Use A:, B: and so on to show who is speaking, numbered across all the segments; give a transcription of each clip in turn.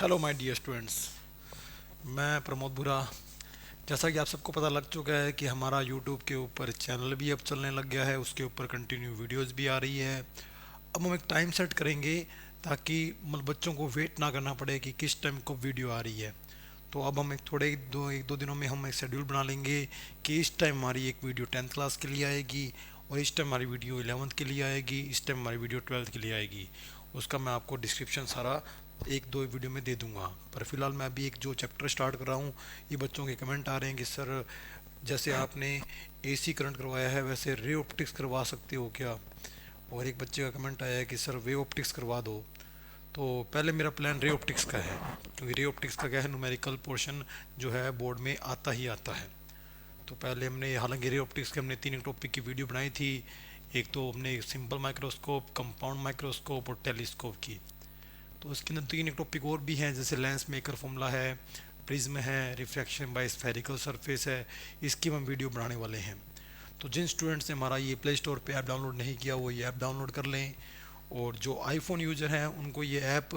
A: Hello my dear students. मैं प्रमोद बुरा। जैसा कि आप सबको पता लग चुका है कि हमारा यूट्यूब के ऊपर चैनल भी अब चलने लग गया है, उसके ऊपर कंटिन्यू वीडियोस भी आ रही है। अब हम एक टाइम सेट करेंगे ताकि मतलब बच्चों को वेट ना करना पड़े कि किस टाइम को वीडियो आ रही है। तो अब हम एक दो दिनों में हम एक शेड्यूल बना लेंगे कि इस टाइम हमारी एक वीडियो 10th क्लास के लिए आएगी और इस टाइम हमारी वीडियो 11th के लिए आएगी, इस टाइम हमारी वीडियो 12th के लिए आएगी। उसका मैं आपको डिस्क्रिप्शन सारा एक दो वीडियो में दे दूंगा। पर फिलहाल मैं अभी एक जो चैप्टर स्टार्ट कर रहा हूँ, ये बच्चों के कमेंट आ रहे हैं कि सर जैसे आपने एसी करंट करवाया है वैसे रे ऑप्टिक्स करवा सकते हो क्या। और एक बच्चे का कमेंट आया है कि सर वे ऑप्टिक्स करवा दो। तो पहले मेरा प्लान रे ऑप्टिक्स का है, क्योंकि रे ऑप्टिक्स का क्या है, न्यूमेरिकल पोर्शन जो है बोर्ड में आता ही आता है। तो पहले हमने, हालांकि रे ऑप्टिक्स के हमने तीन टॉपिक की वीडियो बनाई थी। एक तो हमने सिंपल माइक्रोस्कोप, कंपाउंड माइक्रोस्कोप और टेलीस्कोप की। तो उसके अंदर तीन एक टॉपिक और भी हैं, जैसे लेंस मेकर फॉर्मूला है, प्रिज्म है, रिफ्रैक्शन बाय स्फेरिकल सरफेस है। इसकी हम वीडियो बनाने वाले हैं। तो जिन स्टूडेंट्स ने हमारा ये प्ले स्टोर पे ऐप डाउनलोड नहीं किया वो ये ऐप डाउनलोड कर लें। और जो आईफोन यूज़र हैं उनको ये ऐप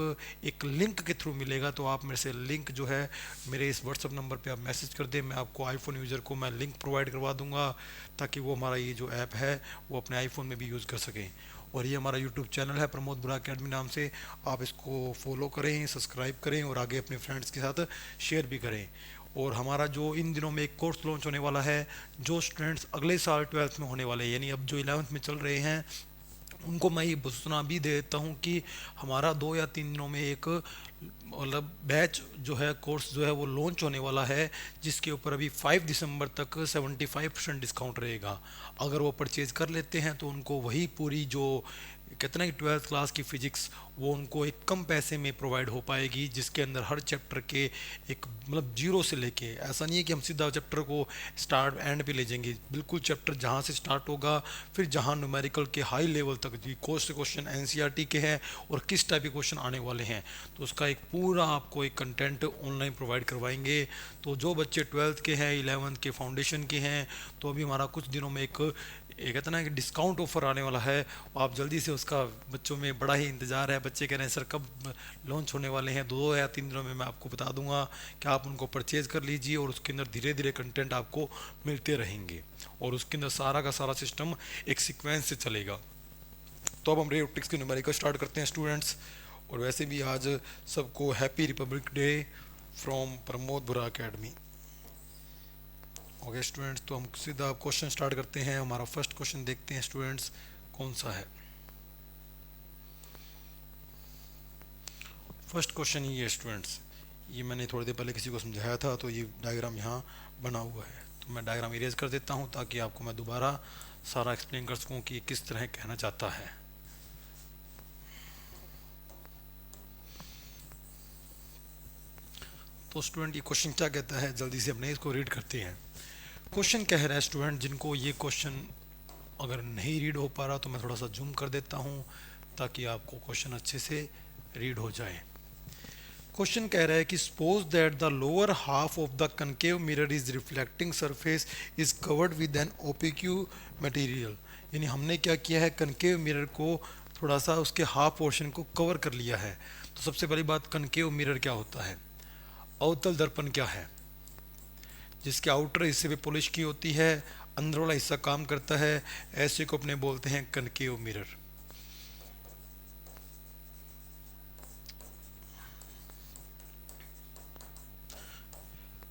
A: एक लिंक के थ्रू मिलेगा। तो आप मेरे से लिंक जो है मेरे इस व्हाट्सअप नंबर पे आप मैसेज कर दें, मैं आपको आईफोन यूज़र को मैं लिंक प्रोवाइड करवा दूंगा ताकि वो हमारा ये जो ऐप है वो अपने आईफोन में भी यूज़ कर सकें। और ये हमारा यूट्यूब चैनल है प्रमोद बुरा अकेडमी नाम से, आप इसको फॉलो करें, सब्सक्राइब करें और आगे अपने फ्रेंड्स के साथ शेयर भी करें। और हमारा जो इन दिनों में एक कोर्स लॉन्च होने वाला है, जो स्टूडेंट्स अगले साल 12th में होने वाले हैं, यानी अब जो 11th में चल रहे हैं, उनको मैं ये सूचना भी दे देता हूँ कि हमारा 2 या 3 दिनों में एक मतलब बैच जो है, कोर्स जो है वो लॉन्च होने वाला है, जिसके ऊपर अभी 5 दिसंबर तक 75% डिस्काउंट रहेगा। अगर वो परचेज कर लेते हैं तो उनको वही पूरी जो कहते हैं ना कि 12th क्लास की फ़िज़िक्स, वो उनको एक कम पैसे में प्रोवाइड हो पाएगी, जिसके अंदर हर चैप्टर के एक मतलब जीरो से लेके, ऐसा नहीं है कि हम सीधा चैप्टर को स्टार्ट एंड पे ले जाएंगे, बिल्कुल चैप्टर जहाँ से स्टार्ट होगा फिर जहाँ न्यूमेरिकल के हाई लेवल तक जी कौन से क्वेश्चन एनसीईआरटी के हैं और किस टाइप के क्वेश्चन आने वाले हैं, तो उसका एक पूरा आपको एक कंटेंट ऑनलाइन प्रोवाइड करवाएंगे। तो जो बच्चे 12th के हैं, 11th के फाउंडेशन के हैं, तो अभी हमारा कुछ दिनों में एक ये कहते हैं ना कि डिस्काउंट ऑफर आने वाला है। आप जल्दी से, उसका बच्चों में बड़ा ही इंतज़ार है। बच्चे कह रहे हैं सर कब लॉन्च होने वाले हैं, 2 या 3 दिनों में मैं आपको बता दूंगा कि आप उनको परचेज़ कर लीजिए और उसके अंदर धीरे धीरे कंटेंट आपको मिलते रहेंगे और उसके अंदर सारा का सारा सिस्टम एक सीक्वेंस से चलेगा। तो अब हम रे ऑप्टिक्स की न्यूमेरिकल स्टार्ट करते हैं स्टूडेंट्स। और वैसे भी आज सबको happy Republic day from Pramod बुरा अकेडमी। ओके स्टूडेंट्स, तो हम सीधा क्वेश्चन स्टार्ट करते हैं। हमारा फर्स्ट क्वेश्चन देखते हैं स्टूडेंट्स कौन सा है। फर्स्ट क्वेश्चन ये है स्टूडेंट्स, ये मैंने थोड़ी देर पहले किसी को समझाया था, तो ये डायग्राम यहाँ बना हुआ है, तो मैं डायग्राम इरेज कर देता हूँ ताकि आपको मैं दोबारा सारा एक्सप्लेन कर सकूँ कि किस तरह कहना चाहता है। तो स्टूडेंट ये क्वेश्चन क्या कहता है, जल्दी से अपने इसको रीड करते हैं। क्वेश्चन कह रहा है स्टूडेंट, जिनको ये क्वेश्चन अगर नहीं रीड हो पा रहा तो मैं थोड़ा सा जूम कर देता हूँ ताकि आपको क्वेश्चन अच्छे से रीड हो जाए। क्वेश्चन कह रहा है कि suppose that the lower half of the concave mirror is reflecting surface is covered with an opaque material. यानी हमने क्या किया है, कनकेव मिरर को थोड़ा सा उसके हाफ पोर्शन को कवर कर लिया है। तो सबसे पहली बात, कनकेव मिरर क्या होता है? अवतल दर्पण क्या है? जिसके आउटर हिस्से पे पॉलिश की होती है, अंदर वाला हिस्सा काम करता है, ऐसे को अपने बोलते हैं कनकेव मिरर।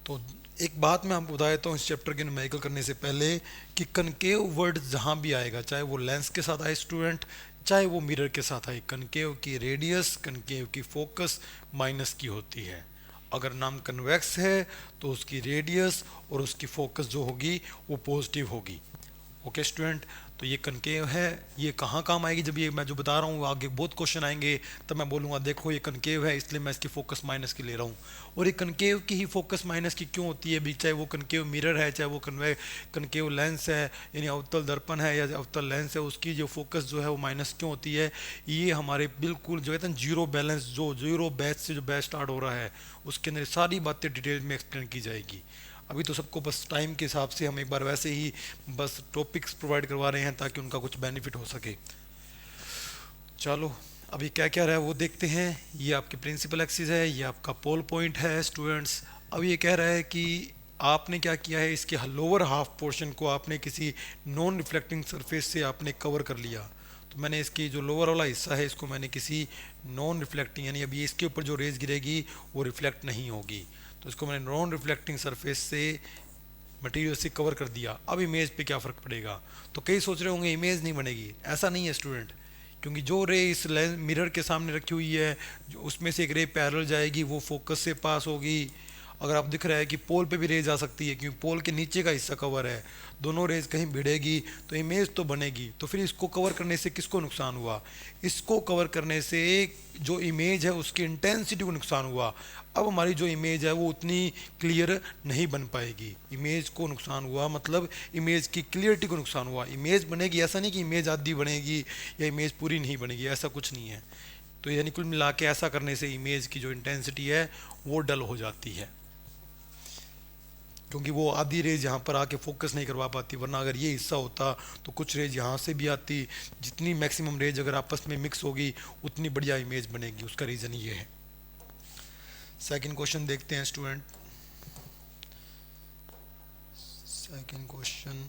A: तो एक बात मैं आपको बता देता हूँ इस चैप्टर के न्यूमेरिकल करने से पहले कि कनकेव वर्ड जहाँ भी आएगा, चाहे वो लेंस के साथ आए स्टूडेंट, चाहे वो मिरर के साथ आए, कनकेव की रेडियस, कनकेव की फोकस माइनस की होती है। अगर नाम कन्वेक्स है तो उसकी रेडियस और उसकी फोकस जो होगी वो पॉजिटिव होगी। ओके स्टूडेंट, तो ये कनकेव है। ये कहाँ काम आएगी? जब ये मैं जो बता रहा हूँ आगे बहुत क्वेश्चन आएंगे तब मैं बोलूँगा देखो ये कनकेव है, इसलिए मैं इसकी फोकस माइनस की ले रहा हूँ। और ये कनकेव की ही फोकस माइनस की क्यों होती है भी, चाहे वो कनकेव मिरर है, चाहे वो कनकेव लेंस है, यानी अवतल दर्पण है या अवतल लेंस है, उसकी जो फोकस जो है वो माइनस क्यों होती है? ये हमारे बिल्कुल जो कहते हैं जीरो बैलेंस, जो जीरो बैच से जो बैच स्टार्ट हो रहा है उसके अंदर सारी बातें डिटेल में एक्सप्लेन की जाएगी। अभी तो सबको बस टाइम के हिसाब से हम एक बार वैसे ही बस टॉपिक्स प्रोवाइड करवा रहे हैं ताकि उनका कुछ बेनिफिट हो सके। चलो अभी क्या क्या रहा है वो देखते हैं। ये आपकी प्रिंसिपल एक्सिस है, ये आपका पोल पॉइंट है स्टूडेंट्स। अब ये कह रहा है कि आपने क्या किया है, इसके लोअर हाफ पोर्शन को आपने किसी नॉन रिफ्लेक्टिंग सरफेस से आपने कवर कर लिया। तो मैंने इसकी जो लोअर वाला हिस्सा है इसको मैंने किसी नॉन रिफ्लेक्टिंग, यानी अभी इसके ऊपर जो रेज गिरेगी वो रिफ्लेक्ट नहीं होगी, तो इसको मैंने नॉन रिफ्लेक्टिंग सरफेस से मटेरियल से कवर कर दिया। अब इमेज पे क्या फ़र्क पड़ेगा? तो कई सोच रहे होंगे इमेज नहीं बनेगी। ऐसा नहीं है स्टूडेंट, क्योंकि जो रे इस लेंस मिरर के सामने रखी हुई है, जो उसमें से एक रे पैरेलल जाएगी, वो फोकस से पास होगी। अगर आप दिख रहा है कि पोल पे भी रेज आ सकती है, क्योंकि पोल के नीचे का हिस्सा कवर है, दोनों रेज कहीं भिड़ेगी तो इमेज तो बनेगी। तो फिर इसको कवर करने से किसको नुकसान हुआ? इसको कवर करने से जो इमेज है उसकी इंटेंसिटी को नुकसान हुआ। अब हमारी जो इमेज है वो उतनी क्लियर नहीं बन पाएगी। इमेज को नुकसान हुआ मतलब इमेज की क्लियरिटी को नुकसान हुआ। इमेज बनेगी, ऐसा नहीं कि इमेज आधी बनेगी या इमेज पूरी नहीं बनेगी, ऐसा कुछ नहीं है। तो यानी कुल मिला के ऐसा करने से इमेज की जो इंटेंसिटी है वो डल हो जाती है, क्योंकि वो आधी रेज यहाँ पर आके फोकस नहीं करवा पाती। वरना अगर ये हिस्सा होता तो कुछ रेज यहाँ से भी आती। जितनी मैक्सिमम रेज अगर आपस में मिक्स होगी उतनी बढ़िया इमेज बनेगी। उसका रीज़न ये है। सेकंड क्वेश्चन देखते हैं स्टूडेंट। सेकंड क्वेश्चन,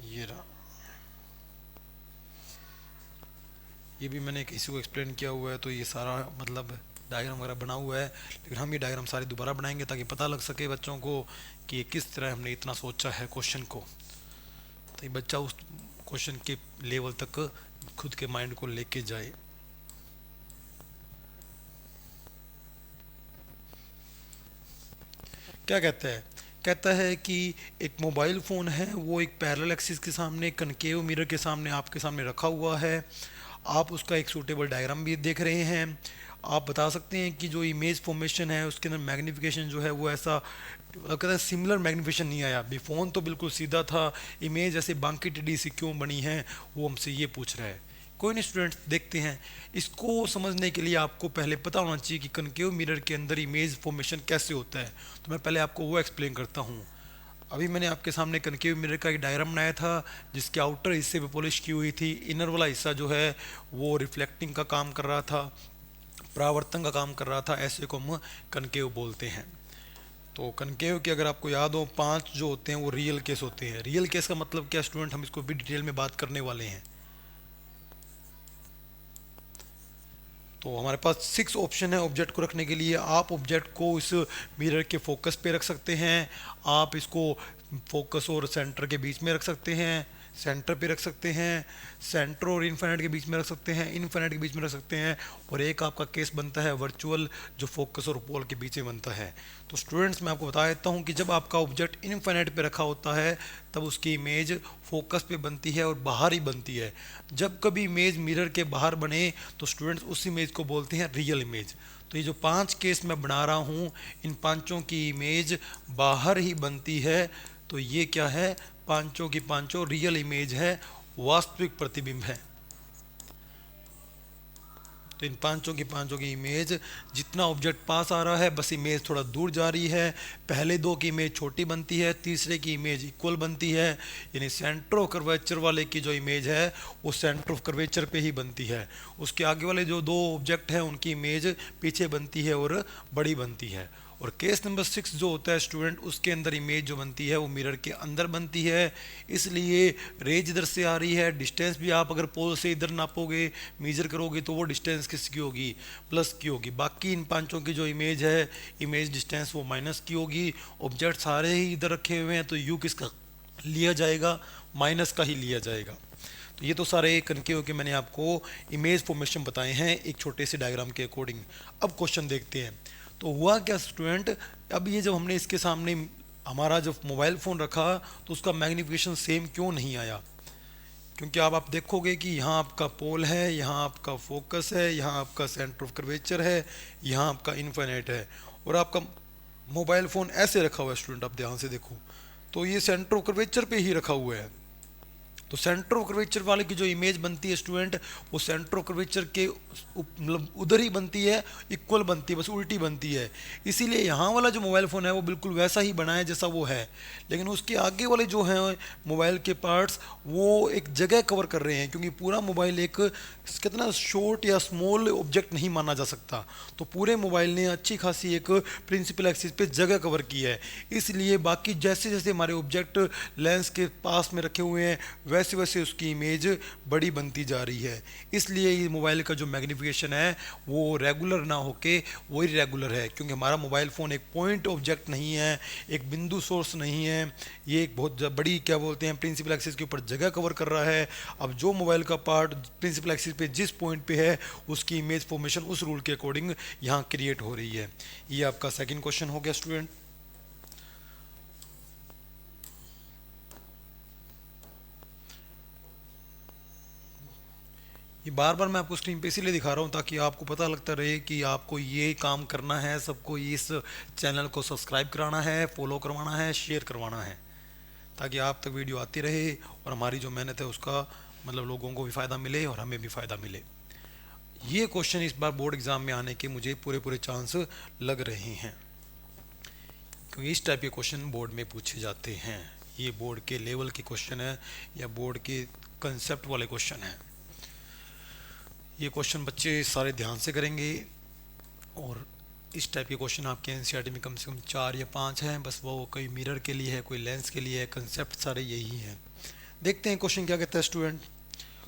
A: ये रहा। ये भी मैंने किसी को एक्सप्लेन किया हुआ है, तो ये सारा मतलब डायग्राम वगैरह बना हुआ है, लेकिन हम ये डायग्राम सारे दोबारा बनाएंगे ताकि पता लग सके बच्चों को कि ये किस तरह हमने इतना सोचा है क्वेश्चन को, तो ये बच्चा उस क्वेश्चन के लेवल तक खुद के माइंड को लेके जाए। क्या कहता है? कहता है कि एक मोबाइल फ़ोन है, वो एक पैरेलल एक्सिस के सामने, कनकेव मिरर के सामने आपके सामने रखा हुआ है। आप उसका एक सूटेबल डायग्राम भी देख रहे हैं। आप बता सकते हैं कि जो इमेज फॉर्मेशन है उसके अंदर मैग्नीफिकेशन जो है वो ऐसा कहता है सिमिलर मैग्नीफिकेशन नहीं आया। अभी फ़ोन तो बिल्कुल सीधा था, इमेज ऐसे बांकी टेढ़ी सी क्यों बनी है, वो हमसे ये पूछ रहा है। कोई नहीं स्टूडेंट्स, देखते हैं। इसको समझने के लिए आपको पहले पता होना चाहिए कि कनकेव मिरर के अंदर इमेज फॉर्मेशन कैसे होता है। तो मैं पहले आपको वो एक्सप्लेन करता हूँ। अभी मैंने आपके सामने कनकेव मिरर का एक डायग्राम बनाया था जिसके आउटर हिस्से पे पॉलिश की हुई थी, इनर वाला हिस्सा जो है वो रिफ्लेक्टिंग का काम कर रहा था, परावर्तन का काम कर रहा था। ऐसे को हम कनकेव बोलते हैं। तो कनकेव के अगर आपको याद हो 5 जो होते हैं वो रियल केस होते हैं। रियल केस का मतलब क्या स्टूडेंट, हम इसको भी डिटेल में बात करने वाले हैं। तो हमारे पास 6 ऑप्शन है ऑब्जेक्ट को रखने के लिए। आप ऑब्जेक्ट को इस मिरर के फोकस पे रख सकते हैं, आप इसको फोकस और सेंटर के बीच में रख सकते हैं, सेंटर पे रख सकते हैं, सेंटर और इनफाइनाइट के बीच में रख सकते हैं, इनफाइनाइट के बीच में रख सकते हैं, और एक आपका केस बनता है वर्चुअल, जो फोकस और पोल के बीच में बनता है। तो स्टूडेंट्स मैं आपको बता देता हूँ कि जब आपका ऑब्जेक्ट इनफाइनाइट पे रखा होता है तब उसकी इमेज फोकस पे बनती है और बाहर ही बनती है। जब कभी इमेज मिरर के बाहर बने तो स्टूडेंट्स उस इमेज को बोलते हैं रियल इमेज। तो ये जो 5 केस मैं बना रहा हूँ, इन पांचों की इमेज बाहर ही बनती है। तो ये क्या है? पांचों की पांचों रियल इमेज है, वास्तविक प्रतिबिंब है। तो इन पांचों की इमेज, जितना ऑब्जेक्ट पास आ रहा है बस इमेज थोड़ा दूर जा रही है। पहले 2 की इमेज छोटी बनती है, तीसरे की इमेज इक्वल बनती है। यानी सेंटर ऑफ कर्वेचर वाले की जो इमेज है वो सेंटर ऑफ कर्वेचर पे ही बनती है। उसके आगे वाले जो 2 ऑब्जेक्ट हैं उनकी इमेज पीछे बनती है और बड़ी बनती है। और केस नंबर 6 जो होता है स्टूडेंट, उसके अंदर इमेज जो बनती है वो मिरर के अंदर बनती है। इसलिए रेज इधर से आ रही है, डिस्टेंस भी आप अगर पोल से इधर नापोगे, मेजर करोगे तो वो डिस्टेंस किसकी होगी? प्लस की होगी। बाकी इन पांचों की जो इमेज है, इमेज डिस्टेंस वो माइनस की होगी। ऑब्जेक्ट सारे ही इधर रखे हुए हैं तो यू किसका लिया जाएगा? माइनस का ही लिया जाएगा। तो ये तो सारे कनकेव के मैंने आपको इमेज फॉर्मेशन बताए हैं एक छोटे से डायग्राम के अकॉर्डिंग। अब क्वेश्चन देखते हैं। तो हुआ क्या स्टूडेंट, अब ये जब हमने इसके सामने हमारा जब मोबाइल फ़ोन रखा तो उसका मैग्नीफिकेशन सेम क्यों नहीं आया? क्योंकि अब आप देखोगे कि यहाँ आपका पोल है, यहाँ आपका फोकस है, यहाँ आपका सेंटर ऑफ कर्वेचर है, यहाँ आपका इनफाइनाइट है, और आपका मोबाइल फ़ोन ऐसे रखा हुआ है स्टूडेंट। आप ध्यान से देखो तो ये सेंटर ऑफ कर्वेचर पे ही रखा हुआ है। तो सेंटर ऑफ कर्वेचर वाले की जो इमेज बनती है स्टूडेंट, वो सेंटर ऑफ कर्वेचर के मतलब उधर ही बनती है, इक्वल बनती है, बस उल्टी बनती है। इसीलिए यहाँ वाला जो मोबाइल फ़ोन है वो बिल्कुल वैसा ही बना है जैसा वो है, लेकिन उसके आगे वाले जो हैं मोबाइल के पार्ट्स वो एक जगह कवर कर रहे हैं, क्योंकि पूरा मोबाइल एक कितना शॉर्ट या स्मॉल ऑब्जेक्ट नहीं माना जा सकता। तो पूरे मोबाइल ने अच्छी खासी एक प्रिंसिपल एक्सिस पे जगह कवर की है, इसलिए बाकी जैसे जैसे हमारे ऑब्जेक्ट लेंस के पास में रखे हुए हैं वैसे वैसे उसकी इमेज बड़ी बनती जा रही है। इसलिए ये मोबाइल का जो मैग्नीफिकेशन है वो रेगुलर ना होके वो इरेगुलर है, क्योंकि हमारा मोबाइल फ़ोन एक पॉइंट ऑब्जेक्ट नहीं है, एक बिंदु सोर्स नहीं है, ये एक बहुत बड़ी क्या बोलते हैं प्रिंसिपल एक्सिस के ऊपर जगह कवर कर रहा है। अब जो मोबाइल का पार्ट प्रिंसिपल एक्सिस पे जिस पॉइंट पे है उसकी इमेज फॉर्मेशन उस रूल के अकॉर्डिंग यहाँ क्रिएट हो रही है। ये आपका सेकंड क्वेश्चन हो गया स्टूडेंट। ये बार बार मैं आपको स्क्रीन पे इसीलिए दिखा रहा हूँ ताकि आपको पता लगता रहे कि आपको ये काम करना है, सबको इस चैनल को सब्सक्राइब कराना है, फॉलो करवाना है, शेयर करवाना है, ताकि आप तक वीडियो आती रहे और हमारी जो मेहनत है उसका मतलब लोगों को भी फ़ायदा मिले और हमें भी फ़ायदा मिले। ये क्वेश्चन इस बार बोर्ड एग्ज़ाम में आने के मुझे पूरे पूरे चांस लग रहे हैं, क्योंकि इस टाइप के क्वेश्चन बोर्ड में पूछे जाते हैं। ये बोर्ड के लेवल के क्वेश्चन है या बोर्ड के कंसेप्ट वाले क्वेश्चन हैं। ये क्वेश्चन बच्चे सारे ध्यान से करेंगे और इस टाइप के क्वेश्चन आपके एनसीईआरटी में कम से कम 4 या 5 हैं, बस वो कोई मिरर के लिए है, कोई लेंस के लिए है, कंसेप्ट सारे यही हैं। देखते हैं क्वेश्चन क्या कहता है स्टूडेंट।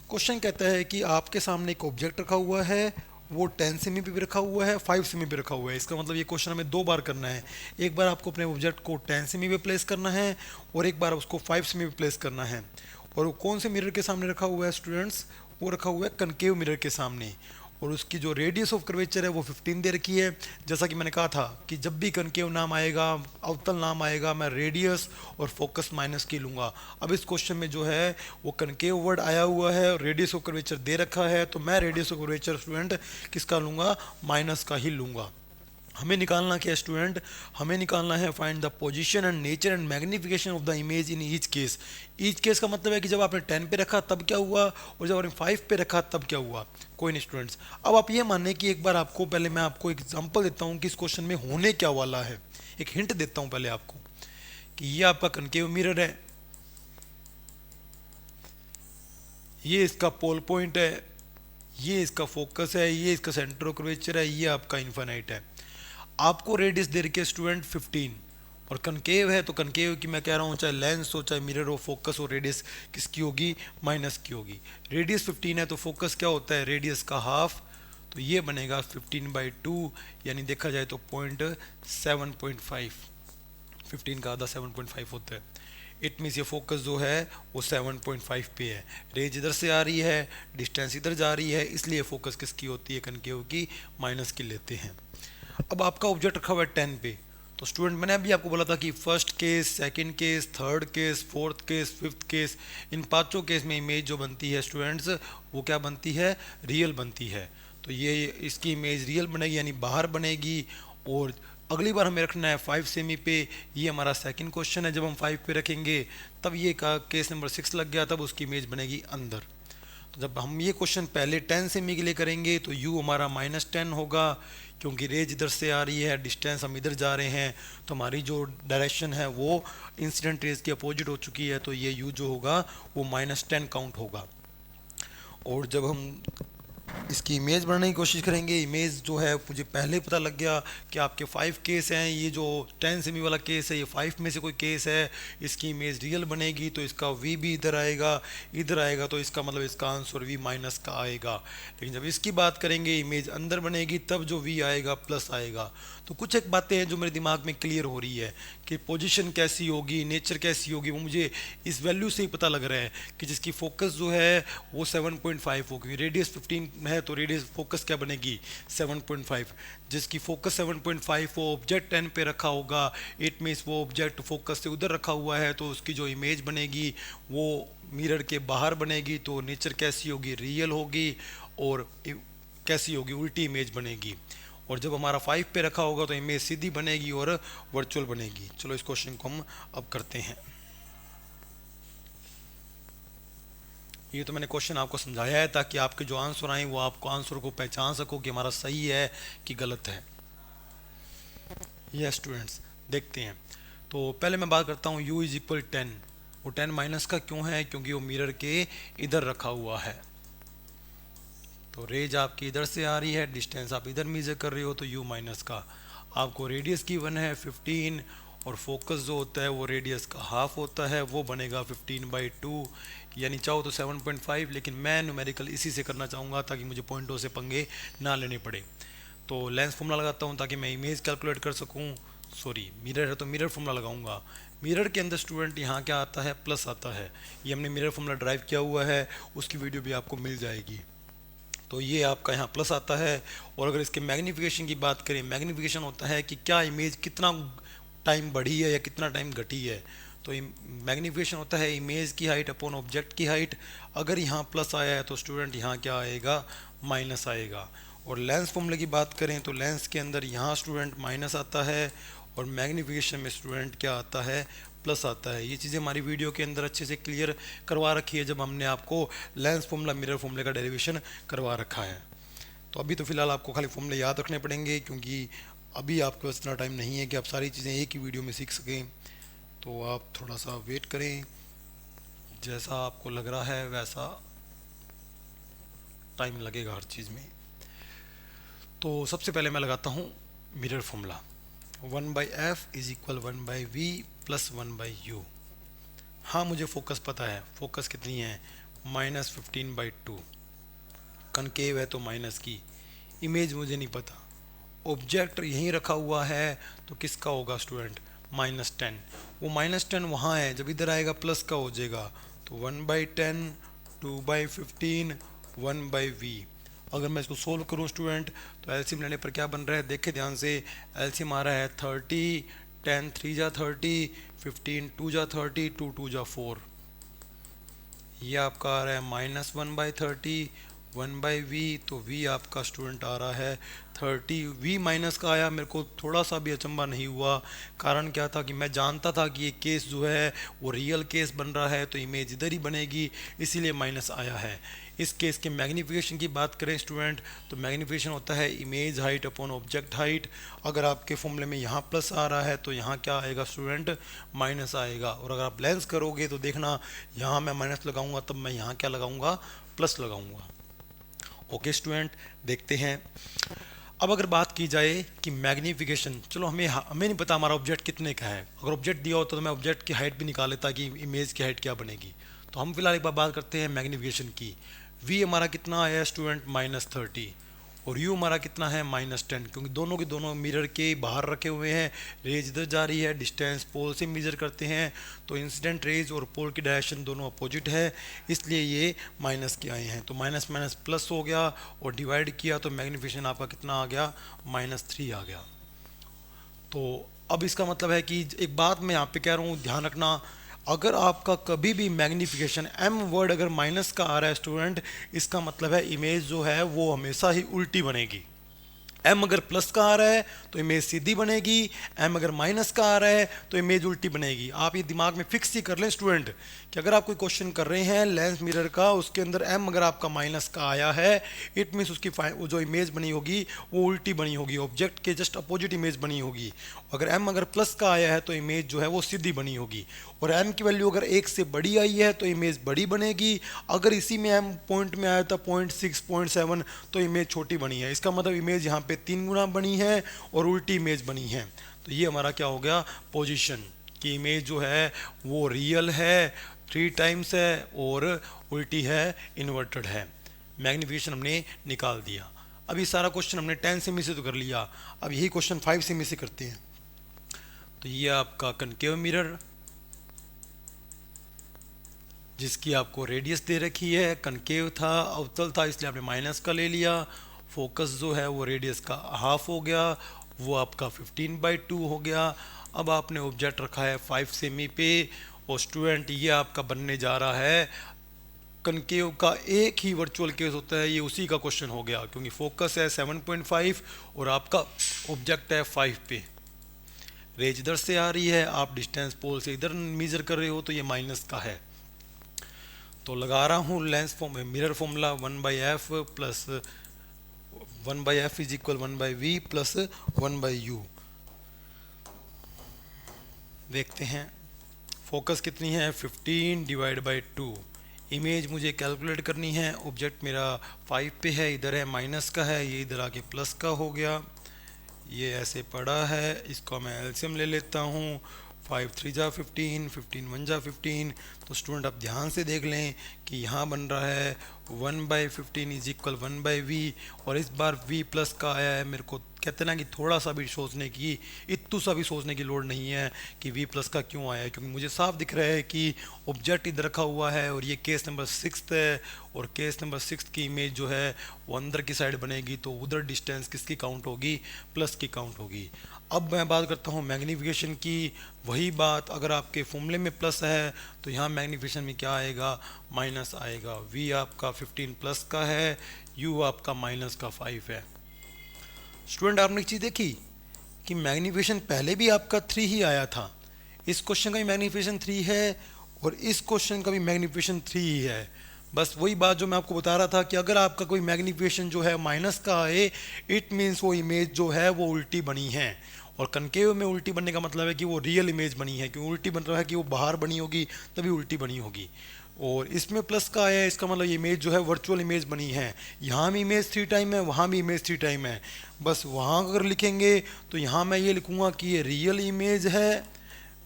A: क्वेश्चन कहता है कि आपके सामने एक ऑब्जेक्ट रखा हुआ है, वो 10 सेमी पे भी रखा हुआ है, 5 सेमी पे रखा हुआ है। इसका मतलब ये क्वेश्चन हमें 2 बार करना है। एक बार आपको अपने ऑब्जेक्ट को 10 सेमी पे प्लेस करना है और एक बार उसको 5 सेमी पे प्लेस करना है। और वो कौन से मिरर के सामने रखा हुआ है स्टूडेंट्स? वो रखा हुआ है कनकेव मिरर के सामने, और उसकी जो रेडियस ऑफ कर्वेचर है वो 15 दे रखी है। जैसा कि मैंने कहा था कि जब भी कनकेव नाम आएगा, अवतल नाम आएगा, मैं रेडियस और फोकस माइनस की लूँगा। अब इस क्वेश्चन में जो है वो कनकेव वर्ड आया हुआ है और रेडियस ऑफ कर्वेचर दे रखा है, तो मैं रेडियस ऑफ कर्वेचर स्टूडेंट किसका लूँगा? माइनस का ही लूँगा। हमें निकालना क्या स्टूडेंट? हमें निकालना है find the position and nature and magnification of the image in each case. Each case का मतलब है कि जब आपने 10 पे रखा तब क्या हुआ और जब आपने 5 पे रखा तब क्या हुआ। कोई नहीं स्टूडेंट्स, अब आप ये माने कि एक बार आपको पहले मैं आपको एग्जांपल देता हूँ कि इस क्वेश्चन में होने क्या वाला है। एक हिंट देता हूँ पहले आपको कि ये आपका कनकेव मिरर है, ये इसका पोल पॉइंट है, ये इसका फोकस है, ये इसका सेंटर ऑफ कर्वेचर है, ये आपका इन्फिनाइट है। आपको रेडियस दे रखी है स्टूडेंट 15 और कनकेव है, तो कनकेव की मैं कह रहा हूँ चाहे लेंस हो, चाहे मिरर हो, फोकस हो, रेडियस किसकी होगी? माइनस की होगी। रेडियस 15 है तो फोकस क्या होता है? रेडियस का हाफ, तो ये बनेगा 15/2, यानी देखा जाए तो पॉइंट 7.5। 15 का आधा 7.5 होता है। इट मीन्स ये फोकस जो है वो 7.5 पे है। रेज इधर से आ रही है, डिस्टेंस इधर जा रही है, इसलिए फोकस किसकी होती है? कनकेव की, माइनस की लेते हैं। अब आपका ऑब्जेक्ट रखा हुआ है 10 पे, तो स्टूडेंट मैंने अभी आपको बोला था कि first case, second case, third case, fourth case, fifth case, इन पांचों केस में इमेज जो बनती है स्टूडेंट्स वो क्या बनती है? रियल बनती है। तो ये इसकी इमेज रियल बनेगी यानी बाहर बनेगी। और अगली बार हमें रखना है 5 सेमी पे, ये हमारा सेकंड क्वेश्चन है। जब हम 5 पे रखेंगे तब ये का केस नंबर 6 लग गया, तब उसकी इमेज बनेगी अंदर। तो जब हम ये क्वेश्चन पहले 10 सेमी के लिए करेंगे तो u हमारा -10 होगा, क्योंकि रेज इधर से आ रही है, डिस्टेंस हम इधर जा रहे हैं, तो हमारी जो डायरेक्शन है वो इंसिडेंट रेज की अपोजिट हो चुकी है, तो ये u जो होगा वो -10 काउंट होगा। और जब हम इसकी इमेज बनाने की कोशिश करेंगे, इमेज जो है मुझे पहले पता लग गया कि आपके 5 केस हैं, ये जो 10 सेमी वाला केस है ये 5 में से कोई केस है, इसकी इमेज रियल बनेगी तो इसका v भी इधर आएगा, तो इसका मतलब इसका आंसर v माइनस का आएगा। लेकिन जब इसकी बात करेंगे इमेज अंदर बनेगी तब जो v आएगा प्लस आएगा। तो कुछ एक बातें हैं जो मेरे दिमाग में क्लियर हो रही है कि पोजीशन कैसी होगी, नेचर कैसी होगी, वो मुझे इस वैल्यू से ही पता लग रहा है कि जिसकी फोकस जो है वो 7.5 होगी। रेडियस 15 है तो रेडियस फोकस क्या बनेगी? 7.5। जिसकी फोकस 7.5 वो ऑब्जेक्ट 10 पे रखा होगा, इट मीन्स वो ऑब्जेक्ट फोकस से उधर रखा हुआ है, तो उसकी जो इमेज बनेगी वो मिरर के बाहर बनेगी। तो नेचर कैसी होगी? रियल होगी। और कैसी होगी? उल्टी इमेज बनेगी। और जब हमारा 5 पे रखा होगा तो इमेज सीधी बनेगी और वर्चुअल बनेगी। चलो इस क्वेश्चन को हम अब करते हैं। ये तो मैंने क्वेश्चन आपको समझाया है ताकि आपके जो आंसर आए वो आपको आंसर को पहचान सको कि हमारा सही है कि गलत है। ये स्टूडेंट्स देखते हैं। तो पहले मैं बात करता हूँ u इज इक्वल 10। वो 10 माइनस का क्यों है? क्योंकि वो मिरर के इधर रखा हुआ है। तो रेज आपकी इधर से आ रही है, डिस्टेंस आप इधर मेजर कर रहे हो, तो u माइनस का आपको रेडियस की 1 है 15, और फोकस जो होता है वो रेडियस का हाफ होता है, वो बनेगा 15/2, यानी चाहो तो 7.5, लेकिन मैं न्यूमेरिकल इसी से करना चाहूँगा ताकि मुझे पॉइंटों से पंगे ना लेने पड़े। तो लेंस फॉर्मूला लगाता हूँ ताकि मैं इमेज कैलकुलेट कर सकूँ। सॉरी, मिरर है तो मिरर फॉर्मूला लगाऊंगा। मिरर के अंदर स्टूडेंट यहाँ क्या आता है? प्लस आता है। ये हमने मिरर फॉर्मूला ड्राइव किया हुआ है, उसकी वीडियो भी आपको मिल जाएगी। तो ये आपका यहाँ प्लस आता है। और अगर इसके मैग्नीफिकेशन की बात करें, मैग्नीफिकेशन होता है कि क्या इमेज कितना टाइम बढ़ी है या कितना टाइम घटी है। तो मैग्नीफिकेशन होता है इमेज की हाइट अपॉन ऑब्जेक्ट की हाइट। अगर यहाँ प्लस आया है तो स्टूडेंट यहाँ क्या आएगा? माइनस आएगा। और लेंस फॉर्मूले की बात करें तो लेंस के अंदर यहाँ स्टूडेंट माइनस आता है, और मैग्नीफिकेशन में स्टूडेंट क्या आता है? प्लस आता है। ये चीज़ें हमारी वीडियो के अंदर अच्छे से क्लियर करवा रखी है जब हमने आपको लेंस फॉर्मूला मिरर फॉर्मूले का डेरिवेशन करवा रखा है। तो अभी तो फिलहाल आपको खाली फॉर्मूले याद रखने पड़ेंगे, क्योंकि अभी आपके पास इतना टाइम नहीं है कि आप सारी चीज़ें एक ही वीडियो में सीख सकें। तो आप थोड़ा सा वेट करें, जैसा आपको लग रहा है वैसा टाइम लगेगा हर चीज़ में। तो सबसे पहले मैं लगाता हूँ mirror formula. 1/f is equal 1/v plus 1/u। हाँ, मुझे फोकस पता है। फोकस कितनी है? -15/2। कनकेव है तो माइनस की। इमेज मुझे नहीं पता। ऑब्जेक्ट यहीं रखा हुआ है तो किसका होगा स्टूडेंट? -10। वो -10 वहाँ है, जब इधर आएगा प्लस का हो जाएगा। तो 1/10, 2/15, 1/v। अगर मैं इसको सोल्व करूँ स्टूडेंट तो एलसीएम लेने पर क्या बन रहा है? देखे ध्यान से। एलसीएम आ रहा है 30, 10 3 जा 30, 15 2 जा 30, 2 2 जा 4। ये आपका आ रहा है -1/30, 1/v। तो v आपका स्टूडेंट आ रहा है 30। v माइनस का आया, मेरे को थोड़ा सा भी अचंभा नहीं हुआ। कारण क्या था कि मैं जानता था कि ये केस जो है वो रियल केस बन रहा है, तो इमेज इधर ही बनेगी, इसीलिए माइनस आया है। इस केस के मैग्नीफिकेशन की बात करें स्टूडेंट तो मैग्नीफिकेशन होता है image height upon object height. अगर आपके फॉर्मूले में यहाँ प्लस आ रहा है तो यहाँ क्या आएगा स्टूडेंट? माइनस आएगा। और अगर आप लेंस करोगे तो देखना, यहाँ मैं माइनस लगाऊंगा तब मैं यहाँ क्या लगाऊंगा? प्लस लगाऊंगा। ओके स्टूडेंट, देखते हैं। अब अगर बात की जाए कि मैग्नीफिकेशन, चलो हमें नहीं पता हमारा ऑब्जेक्ट कितने का है। अगर ऑब्जेक्ट दिया होता तो मैं ऑब्जेक्ट की हाइट भी निकाल लेता कि इमेज की हाइट क्या बनेगी। तो हम फिलहाल एक बार बात करते हैं मैग्नीफिकेशन की। v हमारा कितना आया स्टूडेंट? -30। और u हमारा कितना है? -10। क्योंकि दोनों के दोनों मिरर के बाहर रखे हुए हैं, रेज इधर जा रही है, डिस्टेंस पोल से मेजर करते हैं, तो इंसिडेंट रेज और पोल की डायरेक्शन दोनों अपोजिट है, इसलिए ये माइनस के आए हैं। तो माइनस माइनस प्लस हो गया और डिवाइड किया तो मैग्नीफिकेशन आपका कितना आ गया? -3 आ गया। तो अब इसका मतलब है कि एक बात मैं यहाँ पे कह रहा हूँ, ध्यान रखना, अगर आपका कभी भी मैग्नीफिकेशन m वर्ड अगर माइनस का आ रहा है स्टूडेंट, इसका मतलब है इमेज जो है वो हमेशा ही उल्टी बनेगी। m अगर प्लस का आ रहा है तो इमेज सीधी बनेगी, m अगर माइनस का आ रहा है तो इमेज उल्टी बनेगी। आप ये दिमाग में फिक्स ही कर लें स्टूडेंट कि अगर आप कोई क्वेश्चन कर रहे हैं लेंस मिरर का, उसके अंदर m अगर आपका माइनस का आया है, इट मीन्स उसकी वो जो इमेज बनी होगी वो उल्टी बनी होगी, ऑब्जेक्ट के जस्ट अपोजिट इमेज बनी होगी। अगर m अगर प्लस का आया है तो इमेज जो है वो सीधी बनी होगी। और m की वैल्यू अगर 1 से बड़ी आई है तो इमेज बड़ी बनेगी। अगर इसी में m पॉइंट में आया था 0.6 0.7 तो इमेज छोटी बनी है। इसका मतलब इमेज यहाँ पे 3 गुना बनी है और उल्टी इमेज बनी है। तो ये हमारा क्या हो गया? पोजीशन की इमेज जो है वो रियल है, 3 टाइम्स है, और उल्टी है, इन्वर्टेड है। मैग्नीफिकेशन हमने निकाल दिया। अब ये सारा क्वेश्चन हमने 10 सेमी से तो कर लिया, अब यही क्वेश्चन 5 सेमी से करते हैं। तो ये आपका कनकेव मिरर जिसकी आपको रेडियस दे रखी है, कनकेव था, अवतल था, इसलिए आपने माइनस का ले लिया। फोकस जो है वो रेडियस का हाफ हो गया, वो आपका 15/2 हो गया। अब आपने ऑब्जेक्ट रखा है 5 सेमी पे, और स्टूडेंट ये आपका बनने जा रहा है कनकेव का एक ही वर्चुअल केस होता है, ये उसी का क्वेश्चन हो गया, क्योंकि फोकस है 7.5 और आपका ऑब्जेक्ट है 5 पे। रेज इधर से आ रही है, आप डिस्टेंस पोल से इधर मेजर कर रहे हो, तो ये माइनस का है। तो लगा रहा हूँ lens form mirror formula 1/f plus 1/f is equal 1/v plus 1/u। देखते हैं फोकस कितनी है, 15 डिवाइड बाई 2। इमेज मुझे कैलकुलेट करनी है, ऑब्जेक्ट मेरा 5 पे है, इधर है माइनस का है, ये इधर आके प्लस का हो गया, ये ऐसे पड़ा है, इसको मैं एलसीएम ले लेता हूँ। 5 3 जा 15, 15 1 जा 15। तो स्टूडेंट आप ध्यान से देख लें कि यहाँ बन रहा है 1/15 इज इक्वल 1/v, और इस बार v प्लस का आया है। मेरे को कहते ना कि थोड़ा सा भी सोचने की, इतू सा भी सोचने की लोड नहीं है कि v प्लस का क्यों आया है, क्योंकि मुझे साफ दिख रहा है कि ऑब्जेक्ट इधर रखा हुआ है और ये केस नंबर 6 है, और केस नंबर 6 की इमेज जो है वो अंदर की साइड बनेगी, तो उधर डिस्टेंस किसकी काउंट होगी, प्लस की काउंट होगी। अब मैं बात करता हूँ मैग्नीफिकेशन की। वही बात, अगर आपके फॉर्मूले में प्लस है तो यहाँ मैग्नीफिकेशन में क्या आएगा, माइनस आएगा। v आपका 15 प्लस का है, u आपका माइनस का 5 है। स्टूडेंट आपने एक चीज़ देखी कि मैग्नीफिकेशन पहले भी आपका 3 ही आया था, इस क्वेश्चन का भी मैग्नीफिकेशन 3 है और इस क्वेश्चन का भी मैग्नीफिकेशन 3 ही है। बस वही बात जो मैं आपको बता रहा था कि अगर आपका कोई मैग्नीफिकेशन जो है माइनस का आए, इट मीन्स वो इमेज जो है वो उल्टी बनी है। और कनकेव में उल्टी बनने का मतलब है कि वो रियल इमेज बनी है, क्यों उल्टी बन रहा है कि वो बाहर बनी होगी तभी उल्टी बनी होगी। और इसमें प्लस का आया है, इसका मतलब ये इमेज जो है वर्चुअल इमेज बनी है। यहाँ भी इमेज 3 टाइम है, वहाँ भी इमेज 3 टाइम है। बस वहाँ अगर लिखेंगे तो यहाँ मैं ये लिखूँगा कि ये रियल इमेज है,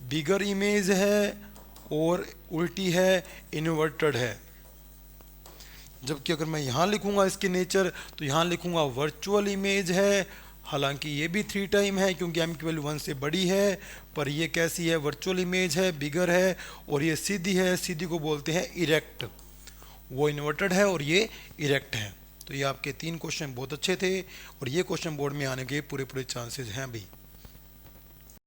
A: बिगर इमेज है और उल्टी है, इन्वर्टेड है। जबकि अगर मैं यहाँ लिखूँगा इसके नेचर, तो यहाँ लिखूँगा वर्चुअल इमेज है। हालांकि ये भी 3 टाइम है क्योंकि m की वैल्यू 1 से बड़ी है, पर ये कैसी है, वर्चुअल इमेज है, बिगर है, और ये सीधी है। सीधी को बोलते हैं इरेक्ट, वो इन्वर्टेड है और ये इरेक्ट है। तो ये आपके 3 क्वेश्चन बहुत अच्छे थे और ये क्वेश्चन बोर्ड में आने के पूरे पूरे चांसेस हैं भी।